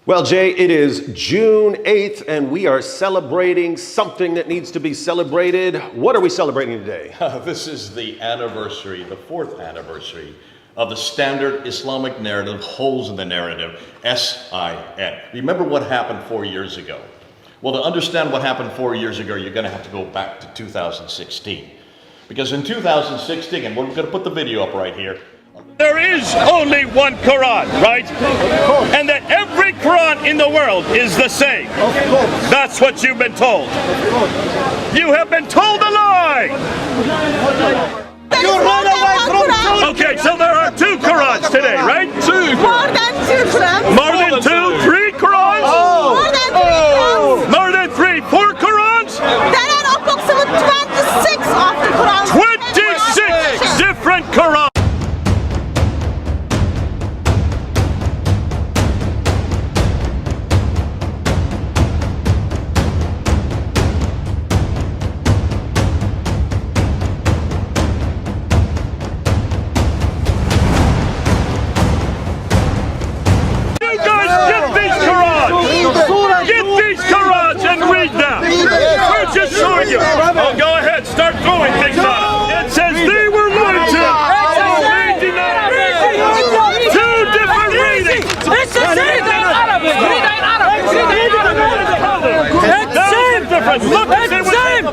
Well, Jay, it is June 8th, and we are celebrating something that needs to be celebrated. What are we celebrating today? This is the anniversary, the 4th anniversary of the standard Islamic narrative, Holes in the Narrative, SIN. Remember what happened 4 years ago? Well, to understand what happened 4 years ago, you're going to have to go back to 2016. Because in 2016, and we're going to put the video up right here, there is only one Quran, right? And that every Quran in the world is the same. That's what you've been told. You have been told a lie. You run away from truth. Okay, so there are 2 Qurans today, right? 2. More than 2 Qurans. More than 2, 3 Qurans? More than 3 Qurans. More than 3, 4 Qurans? There are approximately 26 of the Qurans. 26 different Qurans. Oh, go ahead, start throwing things out. It says they were lied to. They denied it. 2 different readings. It's the same thing. That's different. Look, it's the same.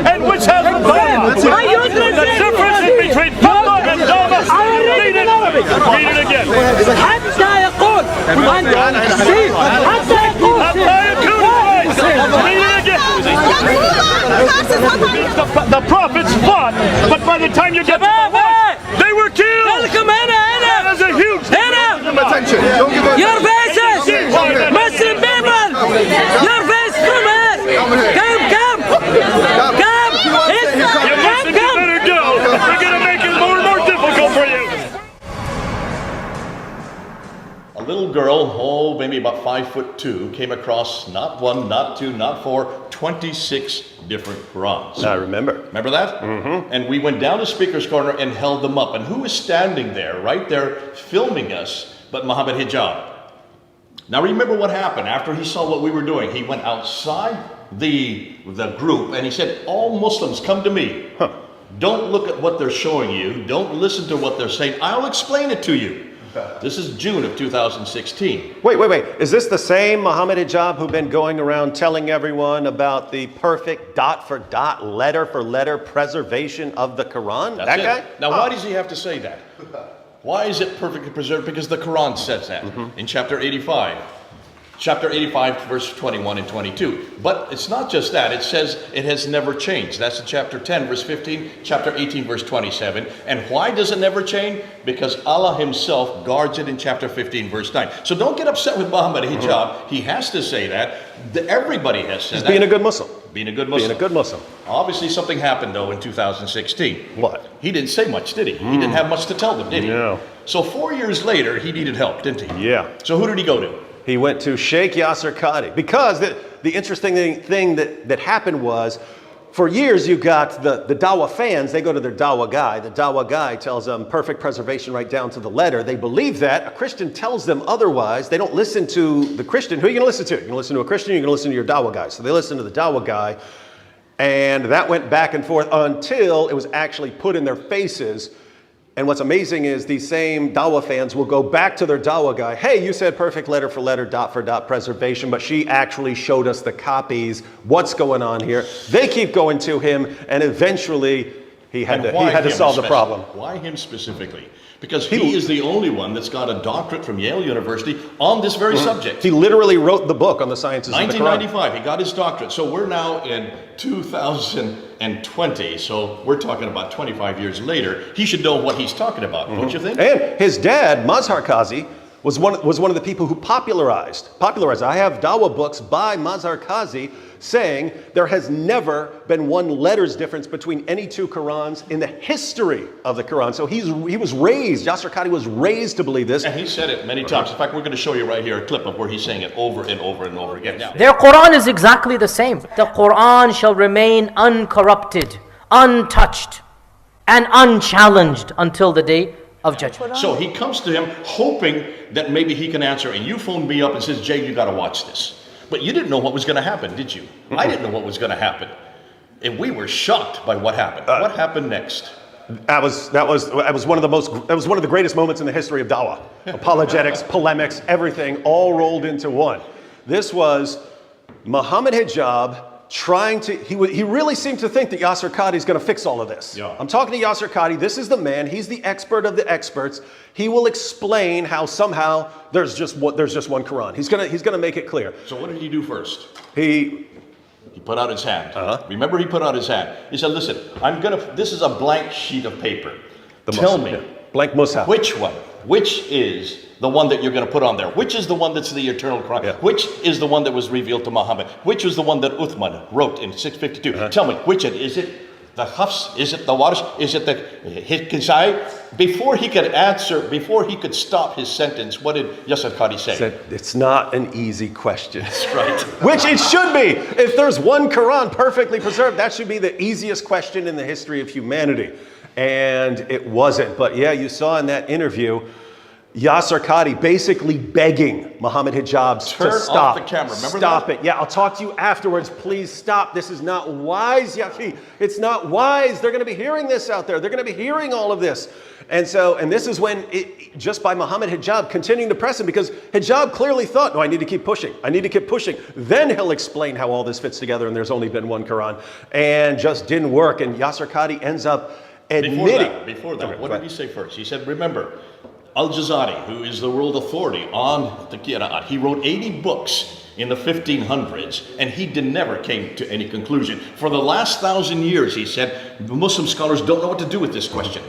And which has the Dhamma. The difference is between Dhamma and Dhamma. Read it. Read it again. حتى يقول حتى يقول Read it again. The prophets fought, but by the time you get to the war, they were killed. That is a huge attention. Don't give your faces, Muslim people, your face, come here. Come. You better go. We're going to make it more and more difficult for you. a little girl, maybe about 5'2", came across not 1, not 2, not 4, 26 different Qurans. I remember. Remember that? Mm-hmm. And we went down to Speaker's Corner and held them up. And who was standing there, right there, filming us, but Muhammad Hijab. Now remember what happened after he saw what we were doing. He went outside the group and he said, all Muslims, come to me. Huh. Don't look at what they're showing you. Don't listen to what they're saying. I'll explain it to you. This is June of 2016. Wait. Is this the same Muhammad Hijab who've been going around telling everyone about the perfect dot for dot, letter for letter preservation of the Quran? That's that it. guy? Now, why does he have to say that? Why is it perfectly preserved? Because the Quran says that in chapter 85. Chapter 85, verse 21 and 22. But it's not just that. It says it has never changed. That's in chapter 10, verse 15, chapter 18, verse 27. And why does it never change? Because Allah himself guards it in chapter 15, verse 9. So don't get upset with Muhammad Hijab. He has to say that. Everybody has said that. He's being a good Muslim. Being a good Muslim. Being a good Muslim. Obviously something happened though in 2016. What? He didn't say much, did he? He didn't have much to tell them, did he? No. So 4 years later, he needed help, didn't he? Yeah. So who did he go to? He went to Sheikh Yasser Qadhi because the interesting thing that happened was, for years you got the Dawah fans, they go to their Dawah guy. The Dawah guy tells them perfect preservation right down to the letter. They believe that. A Christian tells them otherwise. They don't listen to the Christian. Who are you going to listen to? You're going to listen to a Christian, you're going to listen to your Dawah guy. So they listen to the Dawah guy. And that went back and forth until it was actually put in their faces. And what's amazing is these same Dawah fans will go back to their Dawah guy. Hey, you said perfect letter for letter, dot for dot preservation, but she actually showed us the copies. What's going on here? They keep going to him, and eventually he had to solve the problem. Why him specifically? Because he is the only one that's got a doctorate from Yale University on this very subject. He literally wrote the book on the sciences of the Quran. 1995, he got his doctorate. So we're now in 2020. So we're talking about 25 years later. He should know what he's talking about, don't you think? And his dad, Mazhar Qazi, was one of the people who popularized. I have Dawah books by Mazhar Qazi saying there has never been one letter's difference between any 2 Qurans in the history of the Quran. So he was raised, Yasser Qadhi was raised to believe this. And he said it many times. In fact, we're going to show you right here a clip of where he's saying it over and over and over again. Now, their Quran is exactly the same. The Quran shall remain uncorrupted, untouched, and unchallenged until the day of judgment. So he comes to him hoping that maybe he can answer. And you phoned me up and says, Jay, you got to watch this. But you didn't know what was going to happen, did you? I didn't know what was going to happen. And we were shocked by what happened. What happened next? That was one of the greatest moments in the history of dawah. Apologetics, polemics, everything all rolled into one. This was Muhammad Hijab trying to, he really seemed to think that Yasser Qadhi is going to fix all of this. Yeah. I'm talking to Yasser Qadhi. This is the man. He's the expert of the experts. He will explain how somehow there's just one Quran. He's gonna make it clear. So what did he do first? He put out his hand. Remember, he put out his hand. He said, listen, this is a blank sheet of paper. Tell me, blank mushaf. which is the one that you're going to put on there? Which is the one that's the eternal Quran? Yeah. Which is the one that was revealed to Muhammad? Which was the one that Uthman wrote in 652? Tell me, which is it? The Hafs? Is it the Warsh? Is it the Hikzai? Before he could answer, before he could stop his sentence, what did Yasser Qadhi say? Said, it's not an easy question. That's right. Which it should be. If there's one Quran perfectly preserved, that should be the easiest question in the history of humanity. And it wasn't. But yeah, you saw in that interview, Yasser Qadhi basically begging Muhammad Hijab to stop. Turn off the camera. Remember stop that? it. Yeah, I'll talk to you afterwards. Please stop. This is not wise, Yafi. It's not wise. They're going to be hearing this out there. They're going to be hearing all of this. And this is when, just by Muhammad Hijab continuing to press him, because Hijab clearly thought, no, I need to keep pushing. I need to keep pushing. Then he'll explain how all this fits together and there's only been one Quran. And just didn't work. And Yasser Qadhi ends up admitting. Before that, what did he say first? He said, remember, Al-Jazari, who is the world authority on the Qira'at, he wrote 80 books in the 1500s, and he never came to any conclusion. For the last 1,000 years, he said, the Muslim scholars don't know what to do with this question.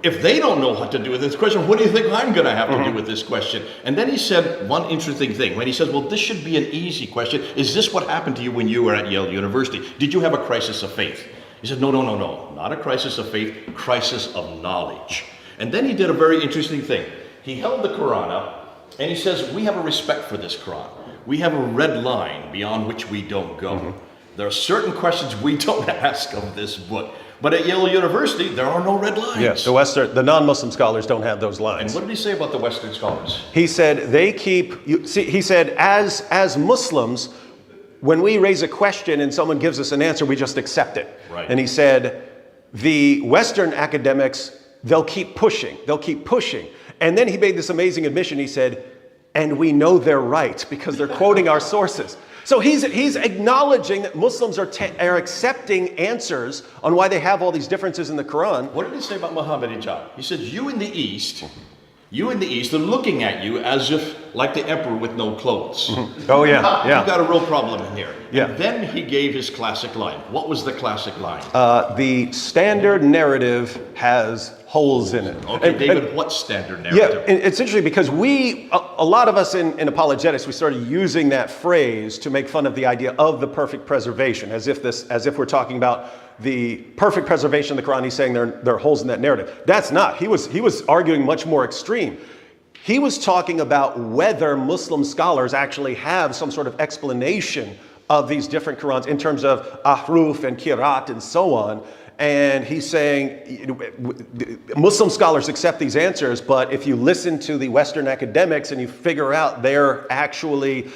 If they don't know what to do with this question, what do you think I'm going to have to do with this question? And then he said one interesting thing. When he says, well, this should be an easy question. Is this what happened to you when you were at Yale University? Did you have a crisis of faith? He said, no. Not a crisis of faith, crisis of knowledge. And then he did a very interesting thing. He held the Quran up and he says, we have a respect for this Quran. We have a red line beyond which we don't go. There are certain questions we don't ask of this book. But at Yale University, there are no red lines. Yes, the non-Muslim scholars don't have those lines. And what did he say about the Western scholars? He said he said, as Muslims, when we raise a question and someone gives us an answer, we just accept it. Right. And he said, the Western academics, they'll keep pushing. And then he made this amazing admission. He said, and we know they're right because they're quoting our sources. So he's acknowledging that Muslims are accepting answers on why they have all these differences in the Quran. What did he say about Muhammad Hijab? He says, you in the East, are looking at you as if like the emperor with no clothes. Oh yeah. You've got a real problem in here. Yeah. And then he gave his classic line. What was the classic line? The standard narrative has holes in it. Okay, David, what standard narrative? Yeah, it's interesting because a lot of us in apologetics, we started using that phrase to make fun of the idea of the perfect preservation, as if we're talking about the perfect preservation of the Quran. He's saying there are holes in that narrative. That's not. He was arguing much more extreme. He was talking about whether Muslim scholars actually have some sort of explanation of these different Qurans in terms of ahruf and kirat and so on. And he's saying Muslim scholars accept these answers, but if you listen to the Western academics and you figure out they're actually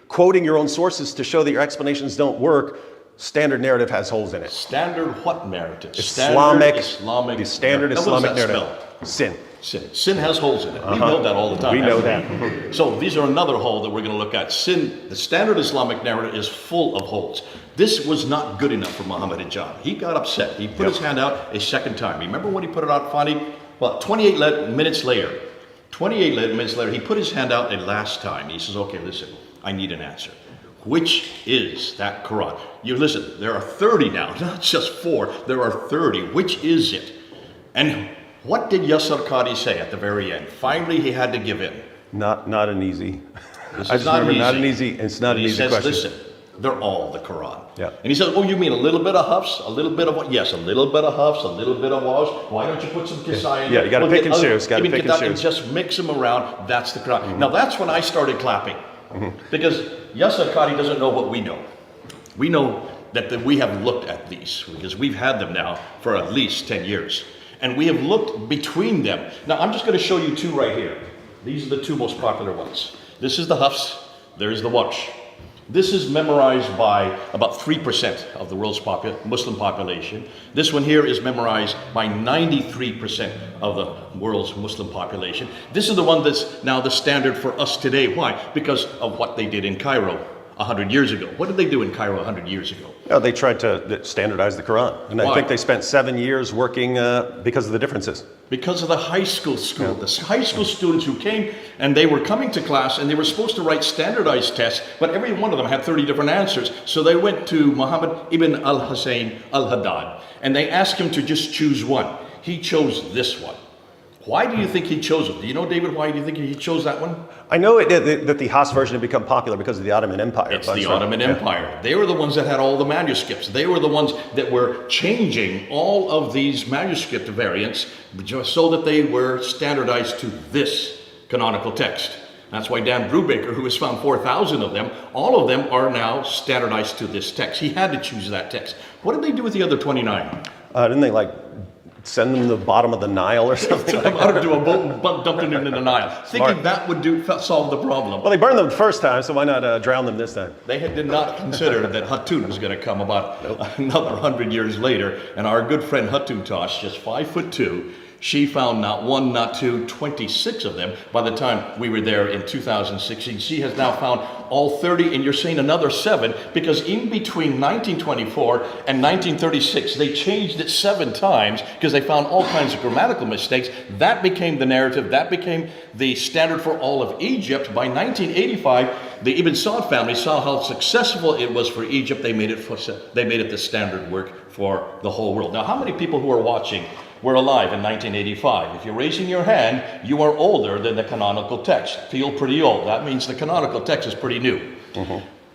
quoting your own sources to show that your explanations don't work, standard narrative has holes in it. Standard what narrative? The standard Islamic narrative. Sin. Sin has holes in it. We know that all the time. We know that. So these are another hole that we're going to look at. Sin, the standard Islamic narrative is full of holes. This was not good enough for Muhammad Hijab. He got upset. He put his hand out a second time. Remember when he put it out finally? Well, 28 minutes later, he put his hand out a last time. He says, okay, listen, I need an answer. Which is that Quran? You listen, there are 30 now, not just 4. There are 30. Which is it? And what did Yasser Qadhi say at the very end? Finally, he had to give in. Not an easy. It's It's not an easy question. Listen, they're all the Quran. Yeah. And he says, oh, you mean a little bit of Hafs, a little bit of what? Yes, a little bit of Hafs, a little bit of Wash. Why don't you put some Kisai in there? Yeah, you got to pick and choose. And just mix them around. That's the Quran. Now, that's when I started clapping. Because Yasser Qadhi doesn't know what we know. We know that we have looked at these because we've had them now for at least 10 years. And we have looked between them. Now, I'm just going to show you two right here. These are the two most popular ones. This is the Hafs, there's the Warsh. This is memorized by about 3% of the world's Muslim population. This one here is memorized by 93% of the world's Muslim population. This is the one that's now the standard for us today. Why? Because of what they did in Cairo 100 years ago. What did they do in Cairo 100 years ago? Yeah, they tried to standardize the Quran. And I Why? think they spent 7 years working because of the differences. Because of the high school the high school students who came and they were coming to class and they were supposed to write standardized tests, but every one of them had 30 different answers. So they went to Muhammad ibn al-Hussein al-Haddad and they asked him to just choose one. He chose this one. Why do you think he chose it? Do you know, David, why do you think he chose that one? I know that the Hafs version had become popular because of the Ottoman Empire. It's the Ottoman Empire. They were the ones that had all the manuscripts. They were the ones that were changing all of these manuscript variants just so that they were standardized to this canonical text. That's why Dan Brubaker, who has found 4,000 of them, all of them are now standardized to this text. He had to choose that text. What did they do with the other 29? Didn't they send them to the bottom of the Nile or something? Out into a boat and dumped them into the Nile, thinking that would solve the problem. Well, they burned them the first time, so why not drown them this time? They did not consider that Hatun was going to come about another 100 years later. And our good friend Hatuntash, just 5'2", she found not one, not two, 26 of them by the time we were there in 2016. She has now found all 30, and you're saying another 7, because in between 1924 and 1936, they changed it 7 times because they found all kinds of grammatical mistakes. That became the narrative. That became the standard for all of Egypt. By 1985, the Ibn Saud family saw how successful it was for Egypt. They made it the standard work for the whole world. Now, how many people who are watching were alive in 1985? If you're raising your hand, you are older than the canonical text. Feel pretty old. That means the canonical text is pretty new.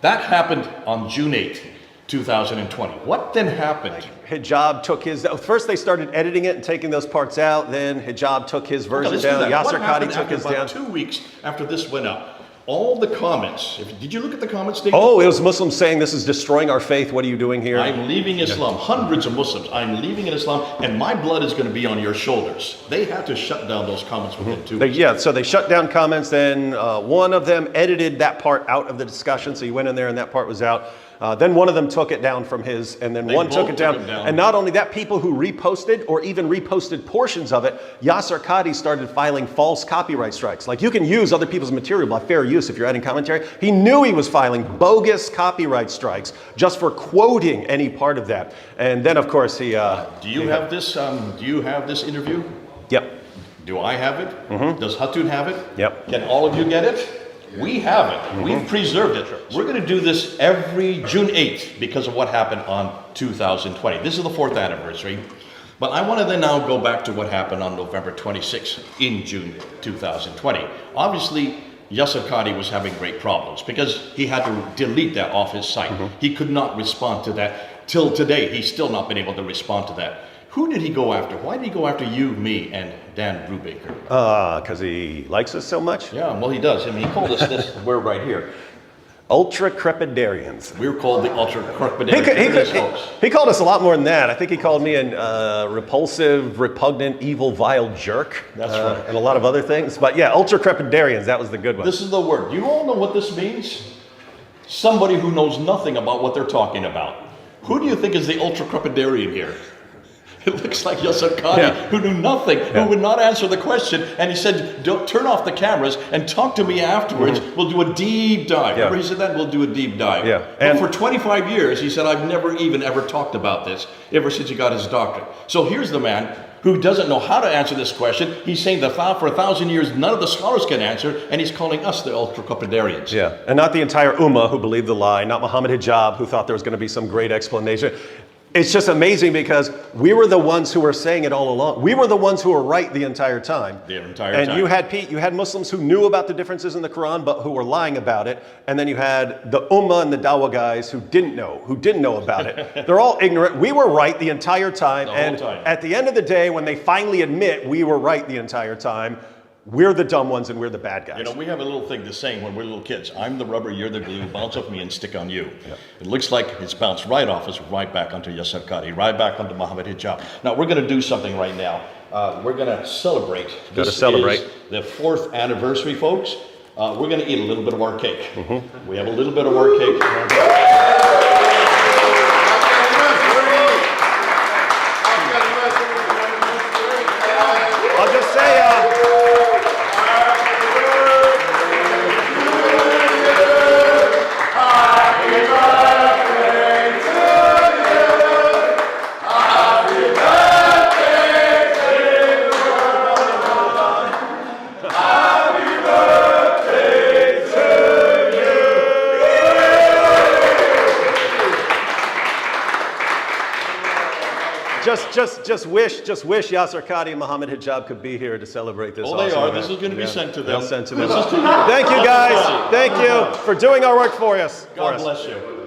That happened on June 8th, 2020. What then happened? Hijab took his, first they started editing it and taking those parts out, then Hijab took his version down, Yasser Qadi took his down. 2 weeks after this went up, all the comments, did you look at the comments, David? Oh, it was Muslims saying this is destroying our faith, what are you doing here? I'm leaving Islam. Hundreds of Muslims, I'm leaving Islam, and my blood is going to be on your shoulders. They had to shut down those comments within 2 weeks. Yeah, so they shut down comments, then one of them edited that part out of the discussion, so you went in there and that part was out. Then one of them took it down from his, and then one took it down. And not only that, people who reposted or even reposted portions of it, Yasser Qadi started filing false copyright strikes. Like, you can use other people's material by fair use if you're adding commentary. He knew he was filing bogus copyright strikes just for quoting any part of that. And then, of course, he... Do you have this interview? Yep. Do I have it? Does Hatun have it? Yep. Can all of you get it? We have it. We've preserved it. We're going to do this every June 8th because of what happened on 2020. This is the 4th anniversary. But I want to then now go back to what happened on November 26th in June 2020. Obviously, Yasser Qadi was having great problems because he had to delete that off his site. He could not respond to that. Till today, he's still not been able to respond to that. Who did he go after? Why did he go after you, me, and Dan Brubaker? Because he likes us so much? Yeah, well, he does. I mean, he called us this. We're right here. Ultra-crepidarians. We're called the ultra-crepidarians. He called us a lot more than that. I think he called me an repulsive, repugnant, evil, vile jerk. That's right. And a lot of other things. But yeah, ultra-crepidarians, that was the good one. This is the word. You all know what this means? Somebody who knows nothing about what they're talking about. Who do you think is the ultra-crepidarian here? It looks like Yasser Qadi, who knew nothing, who would not answer the question. And he said, don't turn off the cameras and talk to me afterwards. We'll do a deep dive. Remember he said that? We'll do a deep dive. But for 25 years, he said, I've never even ever talked about this ever since he got his doctorate. So here's the man who doesn't know how to answer this question. He's saying that for 1,000 years, none of the scholars can answer, and he's calling us the ultra-crepidarians. Yeah, and not the entire Ummah who believed the lie, not Muhammad Hijab who thought there was going to be some great explanation. It's just amazing because we were the ones who were saying it all along. We were the ones who were right the entire time. And you had Muslims who knew about the differences in the Quran, but who were lying about it. And then you had the Ummah and the Dawah guys who didn't know about it. They're all ignorant. We were right the entire time. At the end of the day, when they finally admit we were right the entire time, we're the dumb ones and we're the bad guys. You know, we have a little thing, the saying when we're little kids, I'm the rubber, you're the glue, bounce off me and stick on you. It looks like it's bounced right off us, right back onto Yasser Qadhi, right back onto Muhammad Hijab. Now, we're going to do something right now. We're going to celebrate. Gotta celebrate. Is the 4th anniversary, folks. We're going to eat a little bit of our cake. We have a little bit of our cake. I'll just say, just wish Yasser Qadhi and Muhammad Hijab could be here to celebrate this. Oh, they awesome are. event. This is going to be sent to them. They'll send to them. This is to you. Thank you, guys. Thank you for doing our work for us. God bless you.